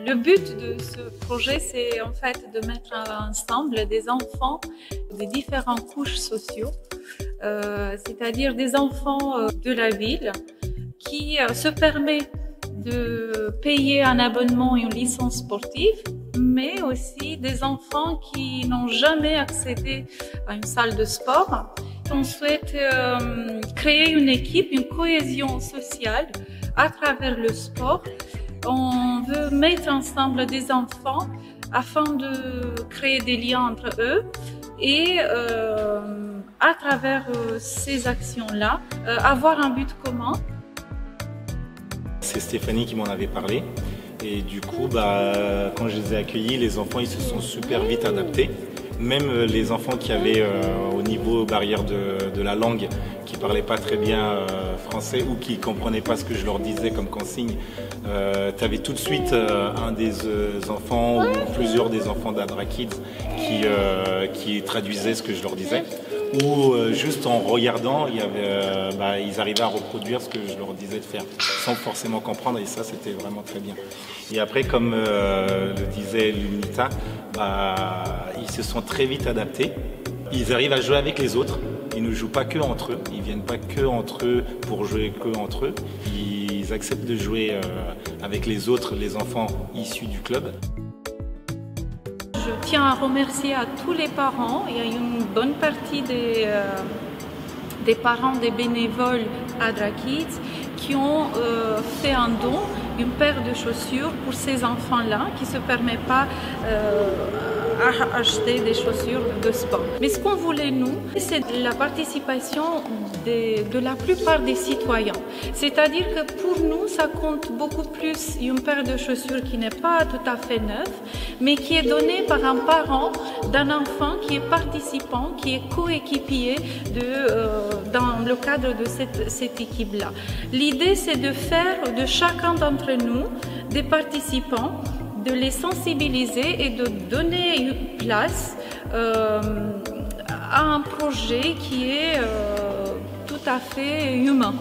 Le but de ce projet, c'est en fait de mettre ensemble des enfants de différentes couches sociaux, c'est-à-dire des enfants de la ville qui se permet de payer un abonnement et une licence sportive, mais aussi des enfants qui n'ont jamais accédé à une salle de sport. On souhaite créer une équipe, une cohésion sociale à travers le sport. On veut mettre ensemble des enfants afin de créer des liens entre eux et à travers ces actions-là, avoir un but commun. C'est Stéphanie qui m'en avait parlé et du coup quand je les ai accueillis, les enfants ils se sont super vite adaptés. Même les enfants qui avaient au niveau barrière de la langue, qui ne parlaient pas très bien français ou qui ne comprenaient pas ce que je leur disais comme consigne, tu avais tout de suite un des enfants ou plusieurs des enfants d'Adra Kids qui traduisaient ce que je leur disais. Ou juste en regardant, ils arrivaient à reproduire ce que je leur disais de faire, sans forcément comprendre, et ça c'était vraiment très bien. Et après, comme le disait Lunita, ils se sont très vite adaptés. Ils arrivent à jouer avec les autres, ils ne jouent pas que entre eux, ils ne viennent pas que entre eux pour jouer que entre eux. Ils acceptent de jouer avec les autres, les enfants issus du club. Je tiens à remercier à tous les parents. Il y a une bonne partie des parents, des bénévoles Adra Kids qui ont fait un don, une paire de chaussures pour ces enfants-là qui ne se permettent pas à acheter des chaussures de sport. Mais ce qu'on voulait, nous, c'est la participation de la plupart des citoyens. C'est-à-dire que pour nous, ça compte beaucoup plus une paire de chaussures qui n'est pas tout à fait neuve, mais qui est donnée par un parent d'un enfant qui est participant, qui est coéquipier dans le cadre de cette équipe-là. L'idée, c'est de faire de chacun d'entre nous des participants, de les sensibiliser et de donner une place à un projet qui est tout à fait humain.